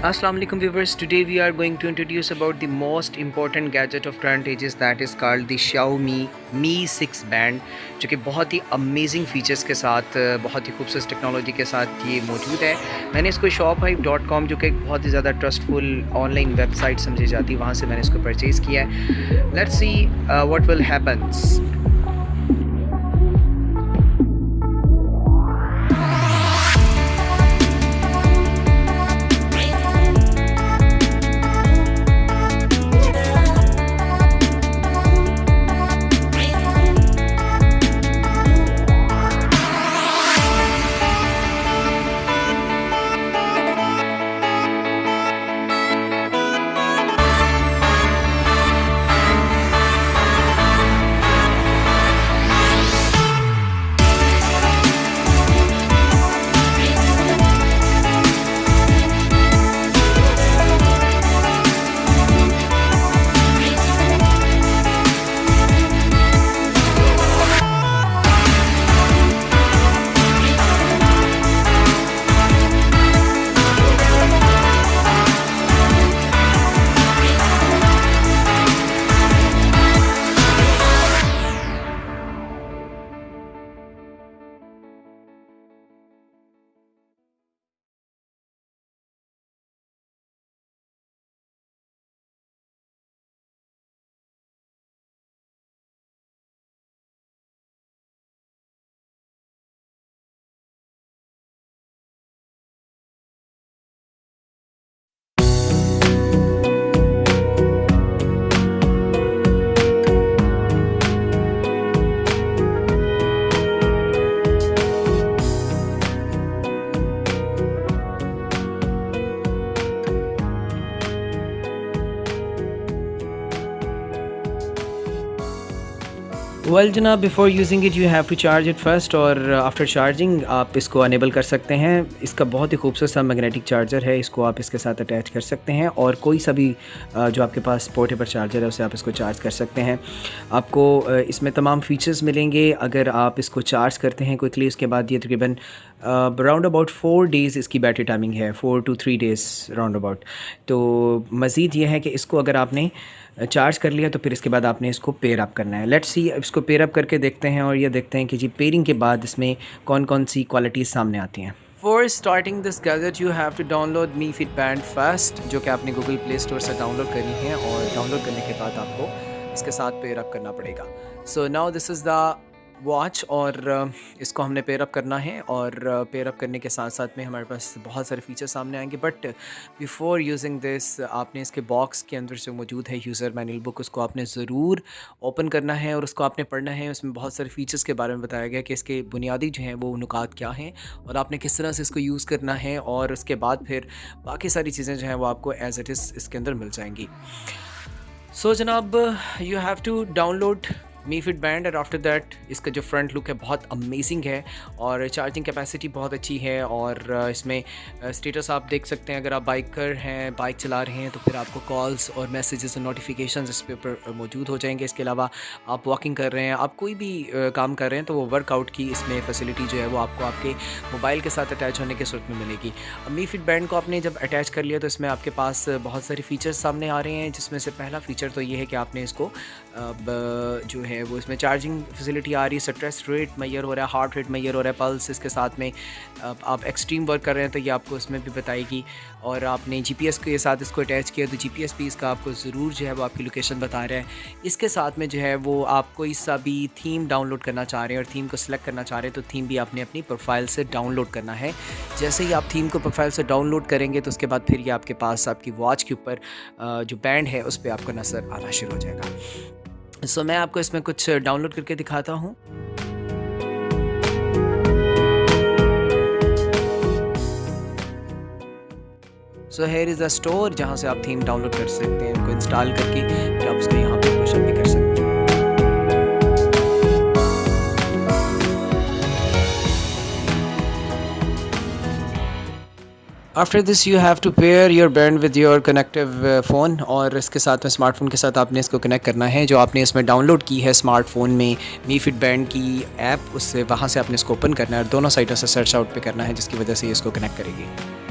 Assalamu alaikum viewers. Today we are going to introduce about the most important gadget of current ages, that is called the Xiaomi Mi 6 Band, जो कि बहुत ही amazing features के साथ, बहुत ही खूबसूरत technology के साथ ये मौजूद है। मैंने इसको shophype.com, जो कि एक बहुत ही ज़्यादा ट्रस्टफुल ऑनलाइन वेबसाइट समझी जाती है, वहाँ से मैंने इसको परचेज़ किया है। Let's see what will happens. Well जनाब, before using it you have to charge it first, और आफ्टर चार्जिंग आप इसको अनेबल कर सकते हैं। इसका बहुत ही खूबसूरत सा मैग्नेटिक चार्जर है, इसको आप इसके साथ अटैच कर सकते हैं और कोई सा भी जो आपके पास पोर्टेबल चार्जर है उसे आप इसको चार्ज कर सकते हैं। आपको इसमें तमाम फीचर्स मिलेंगे अगर आप इसको चार्ज करते हैं क्विकली। उसके बाद ये तकरीबन राउंड अबाउट 4 डेज़ इसकी बैटरी टाइमिंग है, 4 to 3 डेज़ राउंड अबाउट। तो मज़ीद ये है कि इसको अगर आपने चार्ज कर लिया तो फिर इसके बाद आपने इसको पेयर अप करना है। लेट्स सी, इसको पेयर अप करके देखते हैं और ये देखते हैं कि जी पेयरिंग के बाद इसमें कौन कौन सी क्वालिटीज़ सामने आती हैं। For starting this gadget you have to download Mi Fit band first, जो कि आपने गूगल प्ले स्टोर से डाउनलोड करनी है, और डाउनलोड करने के बाद आपको इसके साथ पेयर अप करना पड़ेगा। So now this is the watch, और इसको हमने पेयर अप करना है, और पेयर अप करने के साथ साथ में हमारे पास बहुत सारे फीचर सामने आएंगे। बट बिफ़ोर यूजिंग दिस, आपने इसके बॉक्स के अंदर जो मौजूद है यूज़र मैनुअल बुक, उसको आपने ज़रूर ओपन करना है और उसको आपने पढ़ना है। उसमें बहुत सारे फीचर्स के बारे में बताया गया कि इसके बुनियादी जो हैं वो नुकात क्या हैं और आपने किस तरह से इसको यूज़ करना है, और उसके बाद फिर बाकी सारी चीज़ें जो हैं वो आपको एज़ इट इज़ इसके अंदर मिल जाएंगी। सो जनाब, you have to download Mi Fit band, और आफ्टर दैट इसका जो फ्रंट लुक है बहुत अमेजिंग है, और चार्जिंग कैपेसिटी बहुत अच्छी है, और इसमें स्टेटस आप देख सकते हैं। अगर आप बाइकर हैं, बाइक चला रहे हैं, तो फिर आपको कॉल्स और मैसेजेस और नोटिफिकेशंस इस पे ऊपर मौजूद हो जाएंगे। इसके अलावा आप वॉकिंग कर रहे हैं, आप कोई भी काम कर रहे हैं, तो वो वर्कआउट की इसमें फैसिलिटी जो है वो आपको आपके मोबाइल के साथ अटैच होने की सूरत में मिलेगी। मी फिट बैंड को आपने जब अटैच कर लिया तो इसमें आपके पास बहुत सारे फीचर्स सामने आ रहे हैं, जिसमें से पहला फ़ीचर तो ये है कि आपने इसको जो है वो इसमें चार्जिंग फैसिलिटी आ रही है, स्ट्रेस रेट मैयर हो रहा है, हार्ट रेट मैयर हो रहा है, पल्स इसके साथ में आप एक्सट्रीम वर्क कर रहे हैं तो ये आपको इसमें भी बताएगी, और आपने जीपीएस के साथ इसको अटैच किया तो जीपीएस भी इसका आपको ज़रूर जो है वो आपकी लोकेशन बता रहा है। इसके साथ में जो है वो आप कोई सा भी थीम डाउनलोड करना चाह रहे हैं और थीम को सिलेक्ट करना चाह रहे हैं, तो थीम भी आपने अपनी प्रोफाइल से डाउनलोड करना है। जैसे ही आप थीम को प्रोफाइल से डाउनलोड करेंगे तो उसके बाद फिर ये आपके पास आपकी वॉच के ऊपर जो बैंड है उस पर आपको नज़र आना शुरू हो जाएगा। सो मैं आपको इसमें कुछ डाउनलोड करके दिखाता हूँ। So here is the store, जहाँ से आप थीम डाउनलोड कर सकते हैं, उनको इंस्टॉल करके फिर आप उसको यहाँ पे पुश अप भी कर सकते हैं। After this you have to pair your band with your connective phone, और इसके साथ में स्मार्टफोन के साथ आपने इसको कनेक्ट करना है। जो आपने इसमें डाउनलोड की है स्मार्टफोन में मी फिट बैंड की ऐप, उससे वहाँ से आपने इसको ओपन करना है और दोनों साइडों से सर्च आउट पे करना है, जिसकी वजह से ये इसको कनेक्ट करेगी।